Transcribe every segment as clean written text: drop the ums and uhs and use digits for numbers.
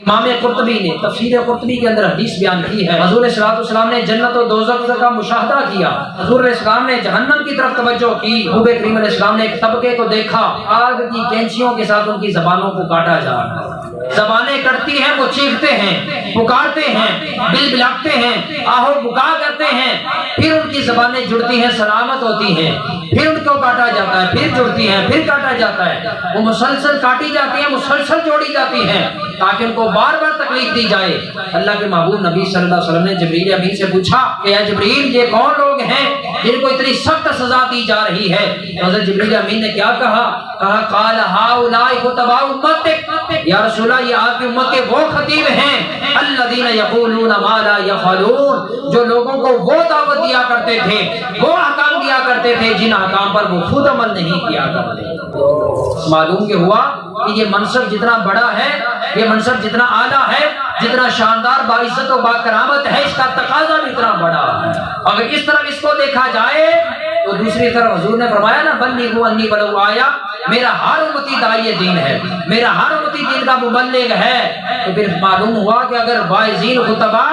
امام قرطبی نے تفسیر قرطبی کے اندر حدیث بیان کی ہے، حضور صلی اللہ علیہ وسلم نے جنت و دوزخ کا مشاہدہ کیا، حضور علیہ السلام نے جہنم کی طرف توجہ کی، نبی کریم علیہ السلام نے ایک طبقے کو دیکھا، آگ کی کینچیوں کے ساتھ ان کی زبانوں کو کاٹا جا رہا ہے، زبانیں کٹتی ہیں، وہ چیختے ہیں، پکارتے ہیں، بل بلاتے ہیں، آہو بکا کرتے ہیں، پھر ان کی زبانیں جڑتی ہیں، سلامت ہوتی ہیں، پھر ان کو کاٹا جاتا ہے، پھر جڑتی ہیں، پھر کاٹا جاتا ہے، وہ مسلسل کاٹی جاتی ہیں، مسلسل جوڑی جاتی ہیں تاکہ ان کو بار بار تکلیف دی جائے۔ اللہ کے محبوب نبی صلی اللہ علیہ وسلم نے جبریل امین سے پوچھا کہ اے جبریل یہ کون لوگ ہیں جن کو اتنی سخت سزا دی جا رہی ہے؟ حضرت جبریل امین نے کیا کہا؟ قال ہؤلاء خطباء امتک، یا رسول اللہ یہ آپ کی امت کے وہ خطیب ہیں الذین یقولون ما لا یفعلون، جو لوگوں کو وہ دعوت دیا کرتے تھے، وہ احکام دیا کرتے تھے جن احکام پر وہ خود عمل نہیں کیا کرتے۔ معلوم کہ ہوا کہ یہ منصب جتنا بڑا ہے، یہ منصب جتنا اعلیٰ ہے، جتنا شاندار باعزت و باکرامت ہے، اس کا تقاضا بھی اتنا بڑا ہے۔ اگر اس طرف اس کو دیکھا جائے تو دوسری طرف حضور نے فرمایا نا بلغوا انی ولو آیا، میرا ہر امتی داعی دین ہے، میرا ہر امتی دین کا مبلغ ہے۔ تو پھر معلوم ہوا کہ اگر واعظین خطبہ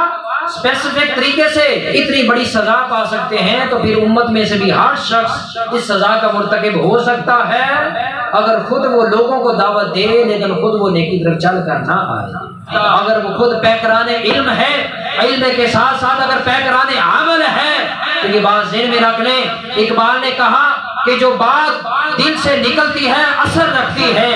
اسپیسیفک طریقے سے اتنی بڑی سزا پا سکتے ہیں تو پھر امت میں سے بھی ہر شخص اس سزا کا مرتکب ہو سکتا ہے اگر خود وہ لوگوں کو دعوت دے لیکن خود وہ نیکی طرف چل کر نہ آئے۔ اگر وہ خود پیکران علم ہے، علم کے ساتھ ساتھ اگر پیکران عمل ہے تو یہ بات ذہن میں رکھ لیں۔ اقبال نے کہا کہ جو بات دل سے نکلتی ہے اثر رکھتی ہے،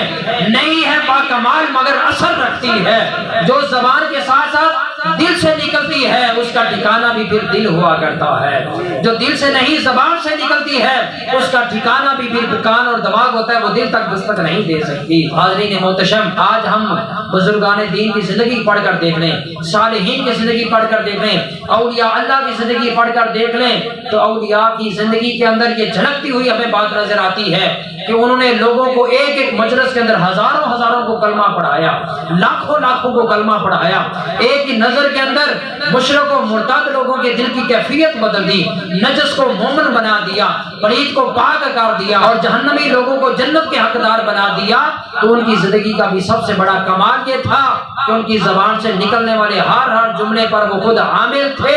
نہیں ہے باکمال مگر اثر رکھتی ہے۔ جو زبان کے ساتھ ساتھ دل سے نکلتی ہے اس کا ٹھکانہ بھی پھر دل ہوا کرتا ہے، جو دل سے نہیں زبان سے نکلتی ہے اس کا ٹھکانہ بھی پھر کان اور دماغ ہوتا ہے، وہ دل تک دستک نہیں دے سکتی۔ حاضرین محتشم، آج ہم بزرگان دین کی زندگی پڑھ کر دیکھ لیں، صالحین کی زندگی پڑھ کر دیکھ لیں، اولیاء اللہ کی زندگی پڑھ کر دیکھ لیں تو اولیاء کی زندگی کے اندر یہ جھلکتی ہوئی ہمیں بات نظر آتی ہے کہ انہوں نے لوگوں کو ایک ایک مجلس کے اندر ہزاروں ہزاروں کو کلمہ پڑھایا، لاکھوں لاکھوں کو کلمہ پڑھایا، ایک ہی نظر کے اندر مشرک و مرتد لوگوں کے دل کی کیفیت بدل دی، نجس کو مومن بنا دیا، پلید کو پاک کر دیا اور جہنمی لوگوں کو جنت کے حقدار بنا دیا۔ تو ان کی زندگی کا بھی سب سے بڑا کمال یہ تھا کہ ان کی زبان سے نکلنے والے ہر جملے پر وہ خود عامل تھے،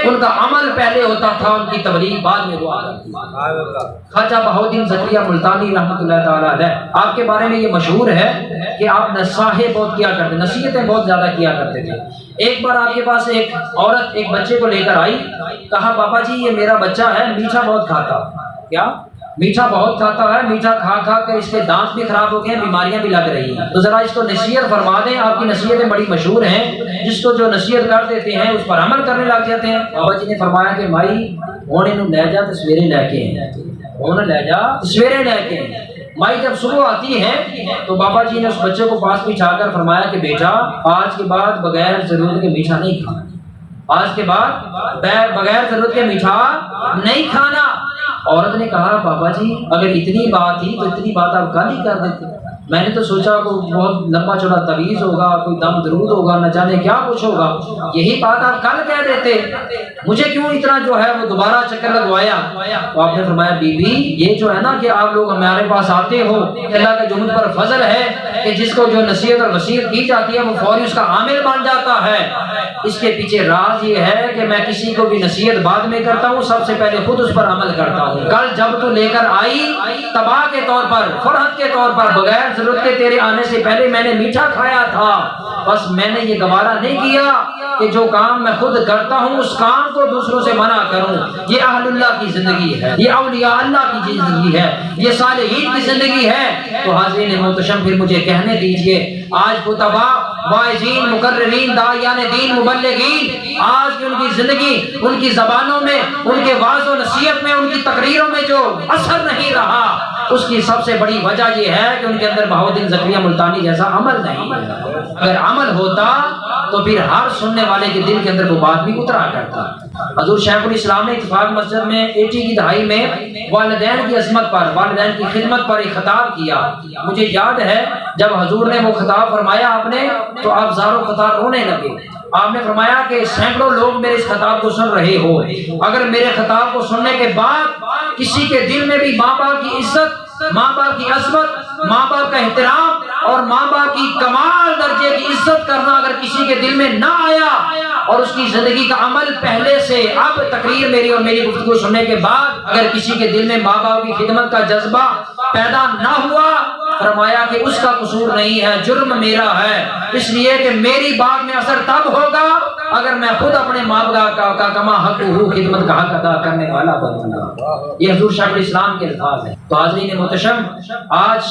ان کا عمل پہلے ہوتا تھا، ان کی تبلیغ بعد میں ہوا کرتی تھی۔ خواجہ بہاؤالدین زکریا ملتانی رحمۃ اللہ تعالیٰ علیہ، آپ کے بارے میں یہ مشہور ہے کہ آپ نصاحیں بہت کیا کرتے، نصیحتیں بہت زیادہ کیا کرتے تھے۔ ایک بار آپ کے پاس ایک عورت ایک بچے کو لے کر آئی، کہا بابا جی یہ میرا بچہ ہے، میٹھا بہت کھاتا۔ کیا؟ میٹھا بہت کھاتا ہے، میٹھا کھا کھا کے اس کے دانت بھی خراب ہو گئے ہیں، بیماریاں بھی لگ رہی ہیں، تو ذرا اس کو نصیحت فرما دیں۔ آپ کی نصیحتیں بڑی مشہور ہیں، جس کو جو نصیحت کر دیتے ہیں اس پر عمل کرنے لگ جاتے ہیں۔ بابا جی نے فرمایا کہ مائی ہوں انہوں لے جا تو سویرے لے کے ہیں، ہوں لے جا سویرے لے کے ہیں۔ مائی جب صبح آتی ہے تو بابا جی نے اس بچے کو پاس بٹھا کر فرمایا کہ بیٹا آج کے بعد بغیر ضرورت کے میٹھا نہیں کھانا، آج کے بعد بغیر ضرورت کے میٹھا نہیں کھانا۔ عورت نے کہا بابا جی اگر اتنی بات تھی تو اتنی بات آپ کل ہی کر دیتے، میں نے تو سوچا کوئی بہت لمبا چوڑا تویز ہوگا، کوئی دم درود ہوگا، نہ جانے کیا کچھ ہوگا، یہی بات آپ کل کہہ دیتے، مجھے کیوں اتنا جو ہے وہ دوبارہ چکر لگوایا؟ تو آپ نے فرمایا بی بی یہ جو ہے نا کہ آپ لوگ ہمارے پاس آتے ہو، اللہ کے جو مجھ پر فضل ہے کہ جس کو جو نصیحت اور وصیت کی جاتی ہے وہ فوری اس کا عامل بن جاتا ہے۔ اس کے پیچھے راز یہ ہے کہ میں کسی کو بھی نصیحت بعد میں کرتا ہوں، سب سے پہلے خود اس پر عمل کرتا ہوں۔ کل جب تو لے کر آئی تباہ کے طور پر، فرحت کے طور پر، بغیر ضرورت کے تیرے آنے سے پہلے میں نے میٹھا کھایا تھا، بس میں نے یہ گوارا نہیں کیا کہ جو کام میں خود کرتا ہوں اس کام کو دوسروں سے منع کروں۔ یہ اہل اللہ کی زندگی ہے، یہ اولیاء اللہ کی زندگی ہے، یہ صالحین کی زندگی ہے۔ تو حاضرین محتشم پھر مجھے کہنے دیجئے آج خطباء، واعظین، مقررین، داعیان دین، مبلغین، آج کی ان کی زندگی، ان کی زبانوں میں، ان کے وعظ و نصیحت میں، ان کی تقریروں میں جو اثر نہیں رہا اس کی سب سے بڑی وجہ یہ ہے کہ ان کے اندر بہاؤالدین زکریا ملتانی جیسا عمل نہیں ہے۔ اگر عمل ہوتا تو پھر ہر سننے والے کے دل کے اندر وہ بات بھی اترا کرتا۔ حضور شیخ الاسلام نے اتفاق مسجد میں 80 کی دہائی میں والدین کی عظمت پر، والدین کی خدمت پر ایک خطاب کیا۔ مجھے یاد ہے جب حضور نے وہ خطاب فرمایا آپ نے تو آپ زاروں قطار رونے لگے۔ آپ نے فرمایا کہ سینکڑوں لوگ میرے اس خطاب کو سن رہے ہو، اگر میرے خطاب کو سننے کے بعد کسی کے دل میں بھی ماں باپ کی عزت، ماں باپ کی عظمت، ماں باپ کا احترام اور ماں باپ کی کمال درجے کی عزت کرنا اگر کسی کے دل میں نہ آیا اور اس کی زندگی کا عمل پہلے سے اب تقریر میری اور میری گفتگو سننے کے بعد اگر کسی کے دل میں ماں باپ کی خدمت کا جذبہ پیدا نہ ہوا، فرمایا کہ اس کا قصور نہیں ہے، جرم میرا ہے، اس لیے کہ میری بات میں اثر تب ہوگا اگر میں خود اپنے ماں باپ کا کما حق ہوں خدمت کا حق ادا کرنے والا بنوں گا۔ یہ حضور شیخ الاسلام کے الفاظ ہیں۔ تو حاضرین محتشم، آج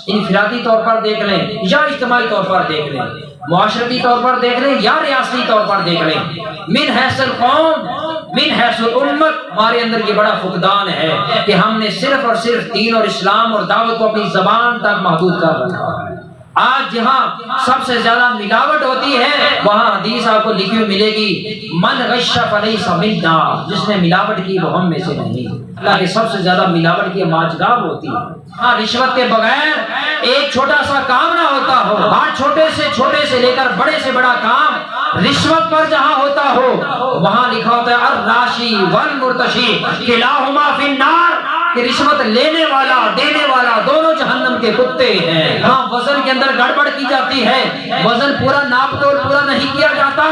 انفرادی طور پر دیکھ لیں یا اجتماعی طور پر دیکھ لیں، معاشرتی طور پر دیکھ لیں یا ریاستی طور پر دیکھ لیں، من حیث القوم من حیث الامت ہمارے اندر یہ بڑا فقدان ہے کہ ہم نے صرف اور صرف دین اور اسلام اور دعوت کو اپنی زبان تک محدود کر رکھا ہے۔ آج جہاں سب سے زیادہ ملاوٹ ہوتی ہے وہاں حدیث آپ کو لکھی ہوئی ملے گی، من غش فلیس منا، جس نے ملاوٹ کی وہ ہم میں سے نہیں۔ اللہ کے سب سے زیادہ ملاوٹ کی ماجگاب ہوتی ہے۔ ہاں، رشوت کے بغیر ایک چھوٹا سا کام نہ ہوتا ہو، ہر چھوٹے سے لے کر بڑے سے بڑا کام رشوت پر جہاں ہوتا ہو وہاں لکھا ہوتا ہے الراشی والمرتشی کلاہما فی النار، کہ رشوت لینے والا دینے والا دونوں جہنم کے کتے ہیں۔ ہاں، وزن کے اندر گڑبڑ کی جاتی ہے، وزن پورا ناپ تول پورا نہیں کیا جاتا،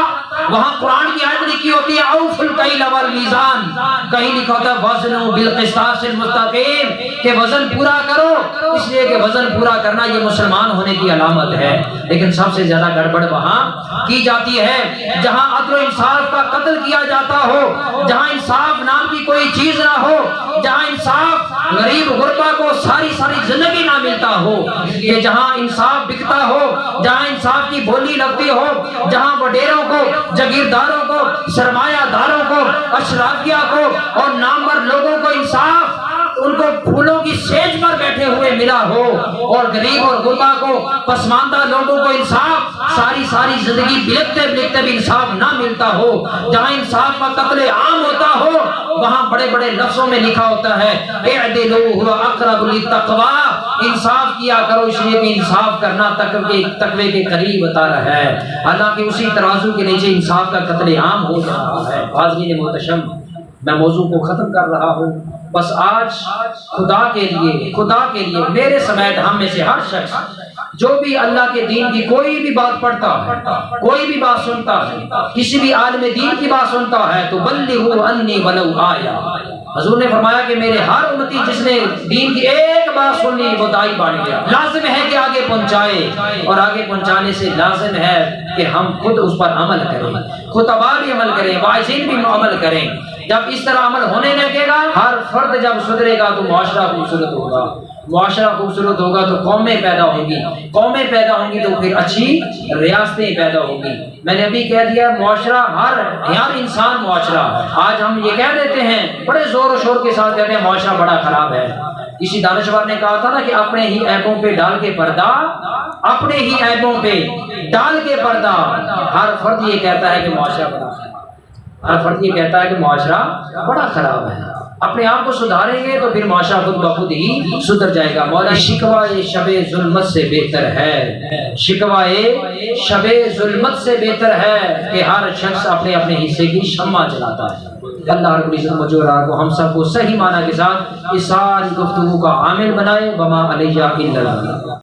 وہاں قرآن کی آیت لکھی ہوتی ہے اوفوا الکیل والمیزان، کہیں لکھا ہوتا ہے وزنوا بالقسطاس المستقیم، کہ وزن پورا کرو، اس لیے کہ وزن پورا کرنا یہ مسلمان ہونے کی علامت ہے۔ لیکن سب سے زیادہ گڑبڑ وہاں کی جاتی ہے جہاں عدل و انصاف کا قتل کیا جاتا ہو، جہاں انصاف نام کی کوئی چیز نہ ہو، جہاں انصاف غریب غربا کو ساری زندگی نہ ملتا ہو، کہ جہاں انصاف بکتا ہو، جہاں انصاف کی بولی لگتی ہو، جہاں وڈیروں کو، جاگیرداروں کو، سرمایہ داروں کو، اشرافیہ کو اور نامور لوگوں کو انصاف ان کو پھولوں کی سیج پر بیٹھے ہوئے ملا ہو، اور غریب اور غربا کو، پسماندہ لوگوں کو انصاف ساری زندگی بلکتے بھی انصاف نہ ملتا ہو، جہاں انصاف کا قتل عام ہوتا ہو وہاں بڑے بڑے لفظوں میں لکھا ہوتا ہے اعدلوا هو اقرب للتقوی، انصاف کیا کرو، اس لیے کہ انصاف کرنا تقوی کے قریب ہوتا ہے۔ حالانکہ اسی ترازو کے نیچے انصاف کا قتل عام ہو رہا ہے۔ حاضرین محتشم، میں موضوع کو ختم کر رہا ہوں، بس آج خدا کے لیے میرے سمیت ہم میں سے ہر شخص جو بھی اللہ کے دین کی کوئی بھی بات پڑھتا ہے، کوئی بھی بات سنتا ہے، کسی بھی عالم دین کی بات سنتا ہے تو بلغوا انی ولو آیا، حضور نے فرمایا کہ میرے ہر امتی جس نے دین کی ایک بات سنی وہ دائی بن گیا، لازم ہے کہ آگے پہنچائے، اور آگے پہنچانے سے لازم ہے کہ ہم خود اس پر عمل کریں، خطباء بھی عمل کریں، واعظین بھی عمل کریں۔ جب اس طرح عمل ہونے لگے گا، ہر فرد جب سدھرے گا تو معاشرہ خوبصورت ہوگا، معاشرہ خوبصورت ہوگا تو قومیں پیدا ہوں گی تو پھر اچھی ریاستیں پیدا ہوں گی۔ میں نے ابھی کہہ دیا معاشرہ ہر انسان معاشرہ۔ آج ہم یہ کہہ دیتے ہیں، بڑے زور و شور کے ساتھ کہتے ہیں معاشرہ بڑا خراب ہے۔ کسی دانشور نے کہا تھا نا کہ اپنے ہی عیبوں پہ ڈال کے پردہ، اپنے ہی عیبوں پہ ڈال کے پردہ، ہر فرد یہ کہتا ہے کہ معاشرہ بڑا خراب ہے، ہر فرد یہ کہتا ہے کہ معاشرہ بڑا خراب ہے۔ اپنے آپ کو سدھاریں گے تو پھر معاشرہ خود بخود ہی سدھر جائے گا۔ مولا شکوائے شب ظلمت سے بہتر ہے، شکوائے شب ظلمت سے بہتر ہے کہ ہر شخص اپنے حصے کی شمع جلاتا ہے۔ اللہ رب العزت مجھے اور آپ کو ہم سب کو صحیح معنی کے ساتھ اس ساری گفتگو کا عامل بنائے۔ وما علیہ الا البلاغ۔